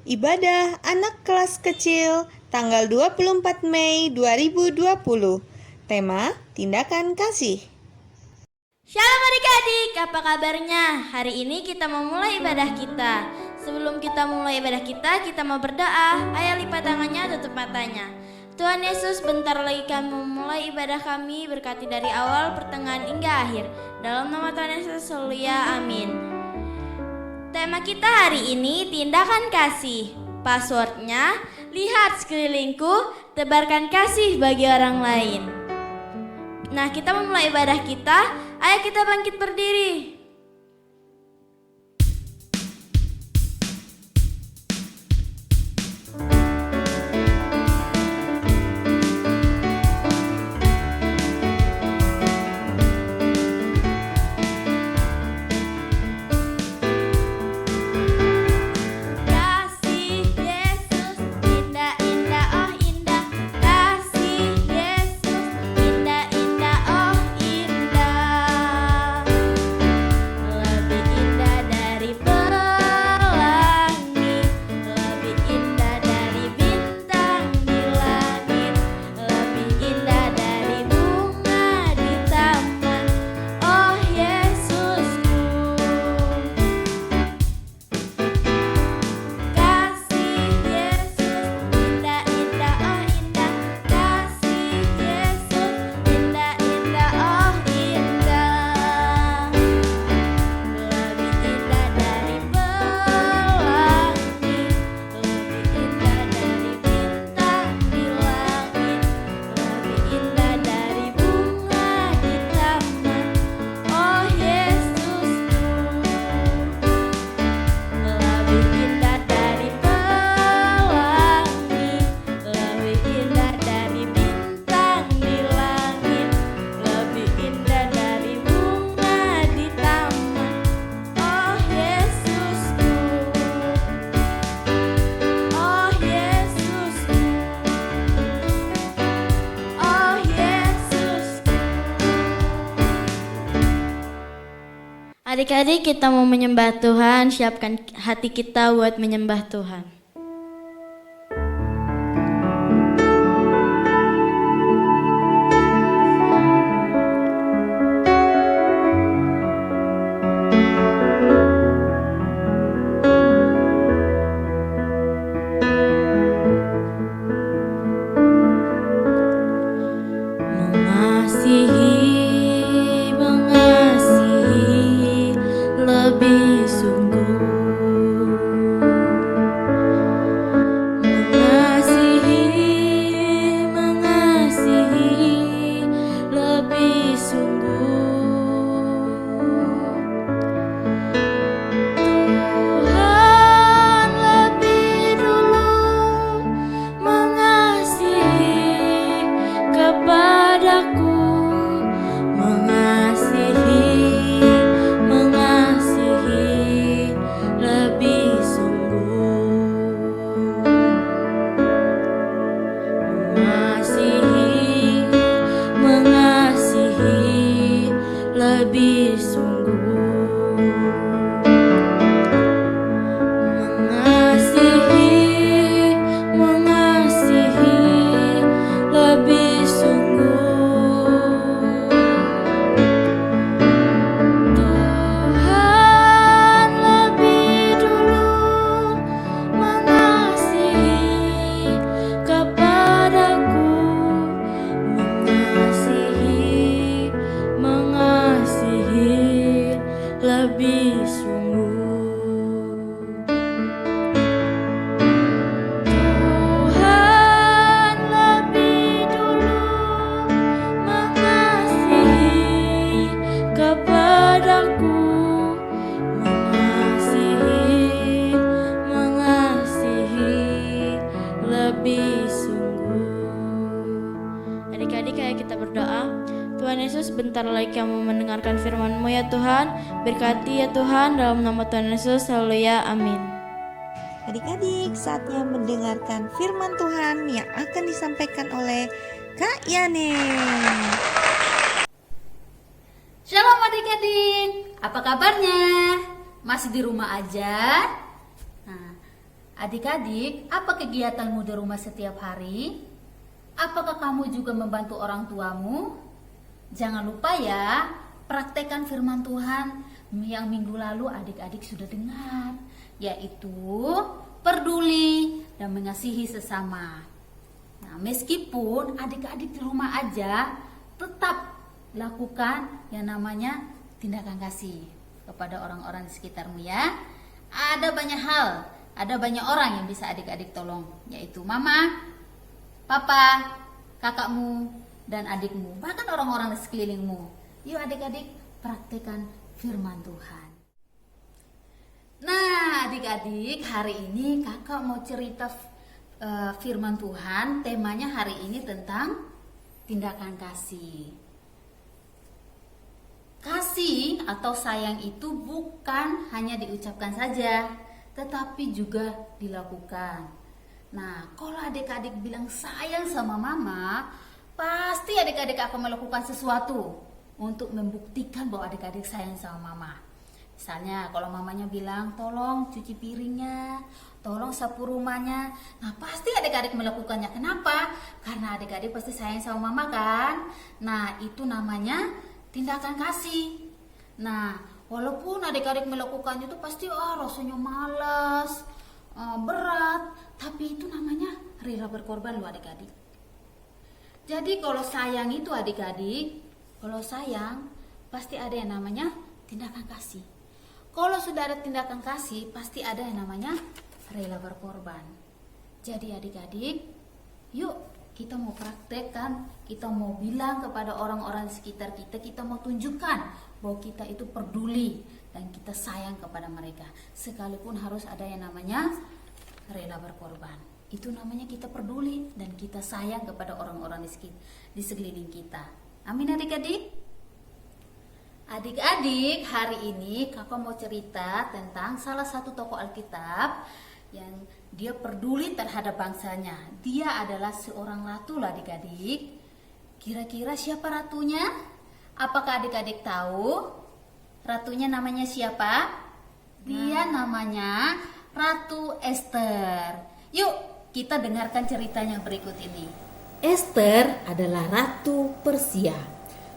Ibadah anak kelas kecil tanggal 24 Mei 2020. Tema Tindakan Kasih. Shalom adik-adik, apa kabarnya? Hari ini kita mau mulai ibadah kita. Sebelum kita mulai ibadah kita mau berdoa. Ayo lipat tangannya, tutup matanya. Tuhan Yesus, bentar lagi kami memulai ibadah kami, berkati dari awal, pertengahan hingga akhir. Dalam nama Tuhan Yesus, haleluya, amin. Tema kita hari ini tindakan kasih. Passwordnya, lihat sekelilingku, tebarkan kasih bagi orang lain. Nah, kita memulai ibadah kita. Ayo kita bangkit berdiri. Adik-adik, kita mau menyembah Tuhan, siapkan hati kita buat menyembah Tuhan. Bentar lagi kamu mendengarkan firman-Mu ya Tuhan. Berkati ya Tuhan, dalam nama Tuhan Yesus, haleluya, amin. Adik-adik, saatnya mendengarkan firman Tuhan yang akan disampaikan oleh Kak Yane. Shalom adik-adik, apa kabarnya? Masih di rumah aja? Nah, Adik-adik, apa kegiatanmu di rumah setiap hari? Apakah kamu juga membantu orang tuamu? Jangan lupa ya, praktekkan firman Tuhan yang minggu lalu adik-adik sudah dengar, yaitu peduli dan mengasihi sesama. Nah, meskipun adik-adik di rumah aja, tetap lakukan yang namanya tindakan kasih kepada orang-orang di sekitarmu ya. Ada banyak hal, ada banyak orang yang bisa adik-adik tolong, yaitu mama, papa, kakakmu, dan adikmu, bahkan orang-orang di sekelilingmu. Yuk adik-adik, praktekkan firman Tuhan. Nah adik-adik, hari ini kakak mau cerita firman Tuhan. Temanya hari ini tentang tindakan kasih. Kasih atau sayang itu bukan hanya diucapkan saja, tetapi juga dilakukan. Nah, kalau adik-adik bilang sayang sama mama, pasti adik-adik akan melakukan sesuatu untuk membuktikan bahwa adik-adik sayang sama mama. Misalnya kalau mamanya bilang tolong cuci piringnya, tolong sapu rumahnya, nah pasti adik-adik melakukannya. Kenapa? Karena adik-adik pasti sayang sama mama kan. Nah itu namanya tindakan kasih. Nah walaupun adik-adik melakukannya itu pasti rasanya malas, berat, tapi itu namanya rela berkorban loh adik-adik. Jadi kalau sayang itu adik-adik, kalau sayang pasti ada yang namanya tindakan kasih. Kalau sudah ada tindakan kasih, pasti ada yang namanya rela berkorban. Jadi adik-adik, yuk kita mau praktekkan, kita mau bilang kepada orang-orang di sekitar kita, kita mau tunjukkan bahwa kita itu peduli dan kita sayang kepada mereka. Sekalipun harus ada yang namanya rela berkorban. Itu namanya kita peduli dan kita sayang kepada orang-orang di sekeliling kita. Amin adik-adik. Adik-adik, hari ini kakak mau cerita tentang salah satu tokoh Alkitab yang dia peduli terhadap bangsanya. Dia adalah seorang ratu lah adik-adik. Kira-kira siapa ratunya? Apakah adik-adik tahu? Ratunya namanya siapa? Dia namanya Ratu Ester. Yuk kita dengarkan ceritanya berikut ini. Ester adalah ratu Persia.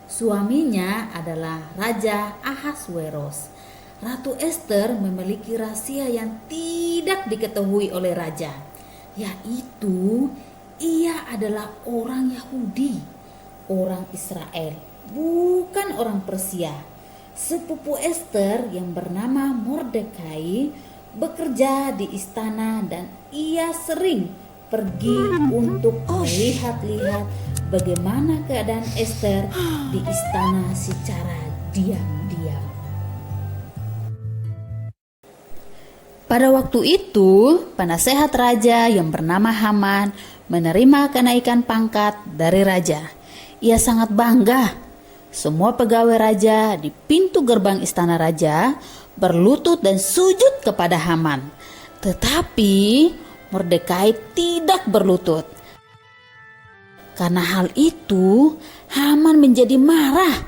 Suaminya adalah Raja Ahasweros. Ratu Ester memiliki rahasia yang tidak diketahui oleh raja, yaitu ia adalah orang Yahudi, orang Israel, bukan orang Persia. Sepupu Ester yang bernama Mordekai bekerja di istana dan ia sering pergi untuk melihat-lihat bagaimana keadaan Ester di istana secara diam-diam. Pada waktu itu, penasehat raja yang bernama Haman menerima kenaikan pangkat dari raja. Ia sangat bangga. Semua pegawai raja di pintu gerbang istana raja berlutut dan sujud kepada Haman. Tetapi Mordekai tidak berlutut. Karena hal itu, Haman menjadi marah.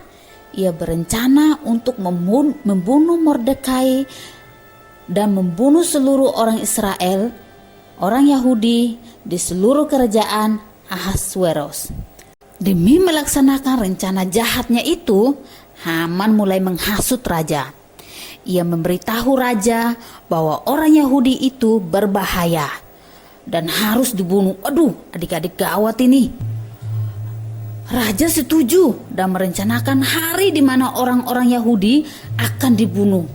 Ia berencana untuk membunuh Mordekai dan membunuh seluruh orang Israel, orang Yahudi di seluruh kerajaan Ahasweros. Demi melaksanakan rencana jahatnya itu, Haman mulai menghasut raja. Ia memberitahu raja bahwa orang Yahudi itu berbahaya dan harus dibunuh. Aduh, adik-adik gawat ini. Raja setuju dan merencanakan hari di mana orang-orang Yahudi akan dibunuh.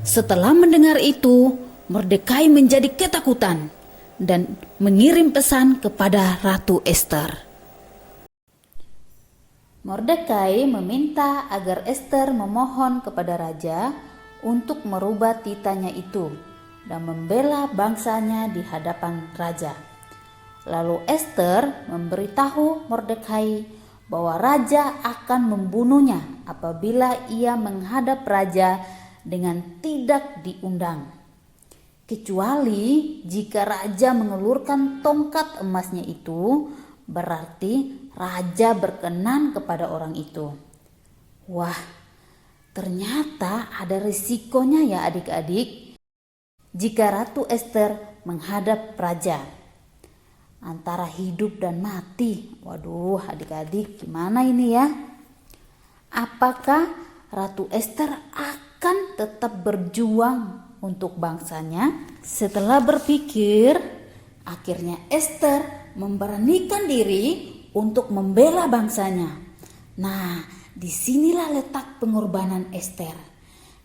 Setelah mendengar itu, Mordekai menjadi ketakutan dan mengirim pesan kepada Ratu Ester. Mordekai meminta agar Ester memohon kepada raja untuk merubah titanya itu dan membela bangsanya di hadapan raja. Lalu Ester memberitahu Mordekai bahwa raja akan membunuhnya apabila ia menghadap raja dengan tidak diundang, kecuali jika raja mengelurkan tongkat emasnya itu, berarti raja berkenan kepada orang itu. Wah, ternyata ada risikonya ya adik-adik. jika Ratu Ester menghadap raja. Antara hidup dan mati. Waduh, adik-adik, gimana ini ya? Apakah Ratu Ester akan tetap berjuang untuk bangsanya? Setelah berpikir, akhirnya Ester memberanikan diri untuk membela bangsanya. Nah, disinilah letak pengorbanan Ester.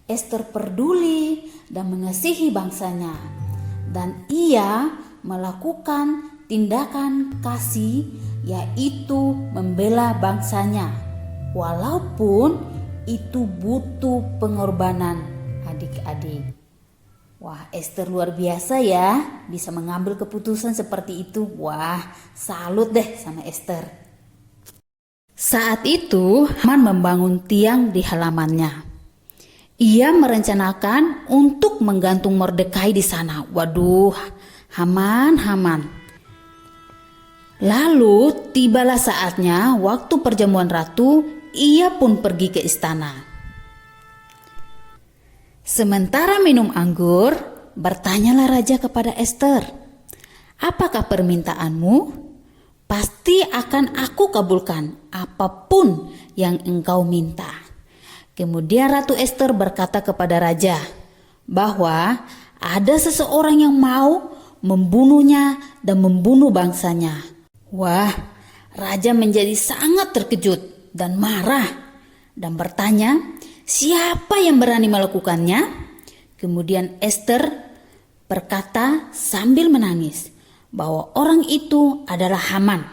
Ester peduli dan mengasihi bangsanya, dan ia melakukan tindakan kasih, yaitu membela bangsanya, walaupun itu butuh pengorbanan, adik-adik. Wah, Ester luar biasa ya, bisa mengambil keputusan seperti itu. Wah, salut deh sama Ester. Saat itu, Haman membangun tiang di halamannya. Ia merencanakan untuk menggantung Mordekai di sana. Waduh, Haman. Lalu tibalah saatnya waktu perjamuan ratu, ia pun pergi ke istana. Sementara minum anggur, bertanyalah raja kepada Ester, "Apakah permintaanmu? Pasti akan aku kabulkan apapun yang engkau minta." Kemudian Ratu Ester berkata kepada raja bahwa ada seseorang yang mau membunuhnya dan membunuh bangsanya. Wah, raja menjadi sangat terkejut dan marah dan bertanya, siapa yang berani melakukannya? Kemudian Ester berkata sambil menangis bahwa orang itu adalah Haman.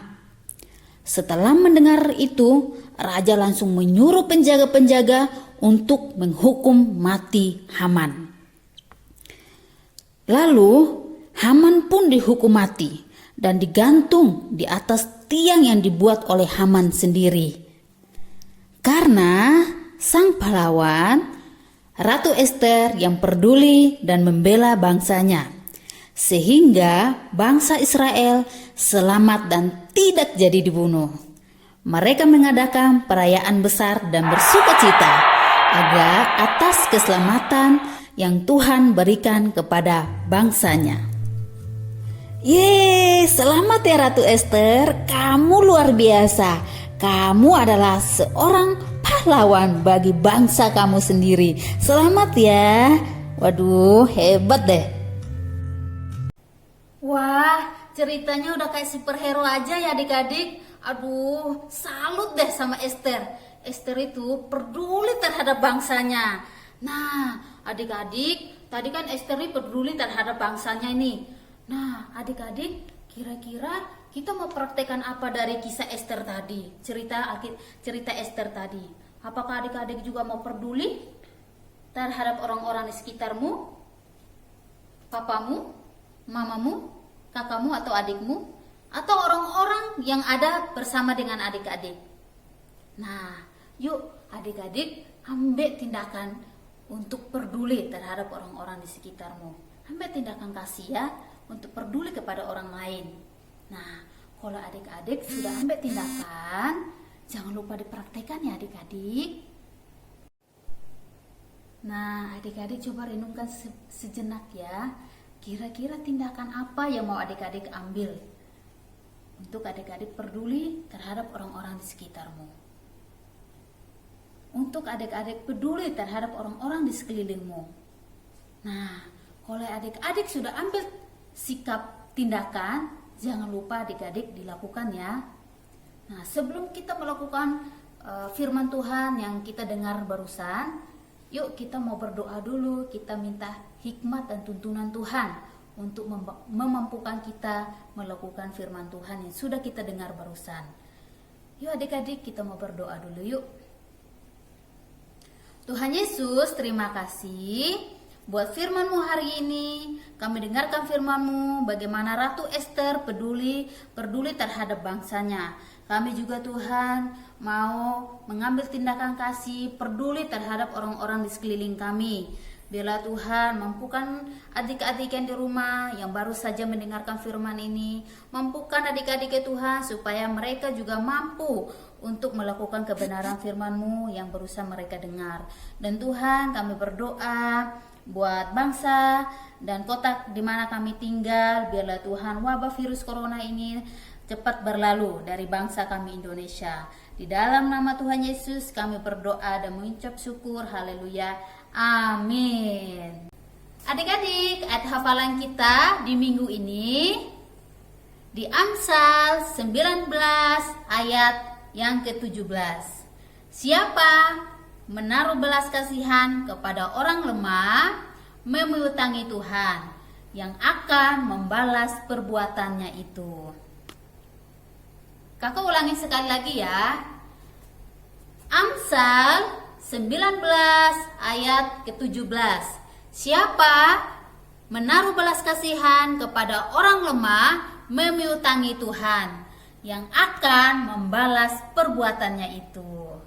Setelah mendengar itu, raja langsung menyuruh penjaga-penjaga untuk menghukum mati Haman. Lalu Haman pun dihukum mati dan digantung di atas tiang yang dibuat oleh Haman sendiri. Karena sang pahlawan, Ratu Ester yang peduli dan membela bangsanya, sehingga bangsa Israel selamat dan tidak jadi dibunuh. Mereka mengadakan perayaan besar dan bersukacita agar atas keselamatan yang Tuhan berikan kepada bangsanya. Yeay, selamat ya Ratu Ester, kamu luar biasa. Kamu adalah seorang pahlawan bagi bangsa kamu sendiri. Selamat ya. Waduh, hebat deh. Wah, ceritanya udah kayak superhero aja ya adik-adik. Aduh, salut deh sama Ester. Ester itu peduli terhadap bangsanya. Nah, adik-adik, tadi kan Ester ini peduli terhadap bangsanya ini. Nah, adik-adik, kira-kira kita mau praktekkan apa dari kisah Ester tadi? Cerita Ester tadi. Apakah adik-adik juga mau peduli terhadap orang-orang di sekitarmu? Papamu, mamamu, kakakmu atau adikmu? Atau orang-orang yang ada bersama dengan adik-adik? Nah, yuk adik-adik ambil tindakan untuk peduli terhadap orang-orang di sekitarmu. Ambil tindakan kasih ya, untuk peduli kepada orang lain. Nah, kalau adik-adik sudah ambil tindakan, jangan lupa dipraktekkan ya adik-adik. Nah, adik-adik coba renungkan sejenak ya. Kira-kira tindakan apa yang mau adik-adik ambil untuk adik-adik peduli terhadap orang-orang di sekitarmu? Untuk adik-adik peduli terhadap orang-orang di sekelilingmu. Nah, kalau adik-adik sudah ambil sikap tindakan, jangan lupa adik-adik dilakukan ya. Nah, sebelum kita melakukan firman Tuhan yang kita dengar barusan, yuk kita mau berdoa dulu. Kita minta hikmat dan tuntunan Tuhan untuk memampukan kita melakukan firman Tuhan yang sudah kita dengar barusan. Yuk adik-adik, kita mau berdoa dulu yuk. Tuhan Yesus, terima kasih buat firman-Mu hari ini. Kami dengarkan firman-Mu, bagaimana Ratu Ester peduli terhadap bangsanya. Kami juga Tuhan mau mengambil tindakan kasih, peduli terhadap orang-orang di sekeliling kami. Bila Tuhan mampukan adik-adik yang di rumah yang baru saja mendengarkan firman ini, mampukan adik-adik ya Tuhan supaya mereka juga mampu untuk melakukan kebenaran firman-Mu yang barusan mereka dengar. Dan Tuhan, kami berdoa buat bangsa dan kota di mana kami tinggal. Biarlah Tuhan wabah virus corona ini cepat berlalu dari bangsa kami Indonesia. Di dalam nama Tuhan Yesus kami berdoa dan mengucap syukur. Haleluya. Amin. Adik-adik, ayat hafalan kita di minggu ini di Amsal 19 ayat yang ke-17. Siapa menaruh belas kasihan kepada orang lemah, memiutangi Tuhan yang akan membalas perbuatannya itu. Kakak ulangi sekali lagi ya. Amsal 19 ayat ke-17. Siapa menaruh belas kasihan kepada orang lemah, memiutangi Tuhan yang akan membalas perbuatannya itu.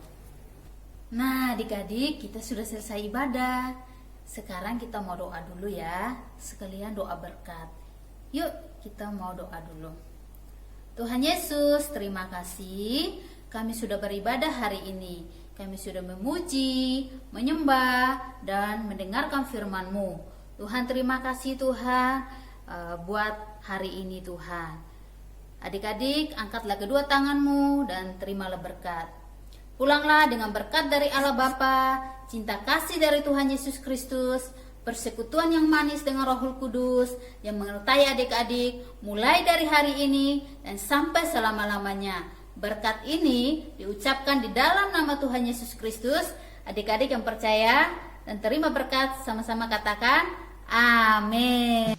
Nah, adik-adik, kita sudah selesai ibadah. Sekarang kita mau doa dulu ya. Sekalian doa berkat. Yuk, kita mau doa dulu. Tuhan Yesus, terima kasih kami sudah beribadah hari ini. Kami sudah memuji, menyembah, dan mendengarkan firman-Mu. Tuhan, terima kasih Tuhan buat hari ini Tuhan. Adik-adik, angkatlah kedua tanganmu dan terimalah berkat. Pulanglah dengan berkat dari Allah Bapa, cinta kasih dari Tuhan Yesus Kristus, persekutuan yang manis dengan Roh Kudus yang menyertai adik-adik mulai dari hari ini dan sampai selama-lamanya. Berkat ini diucapkan di dalam nama Tuhan Yesus Kristus. Adik-adik yang percaya dan terima berkat sama-sama katakan amin.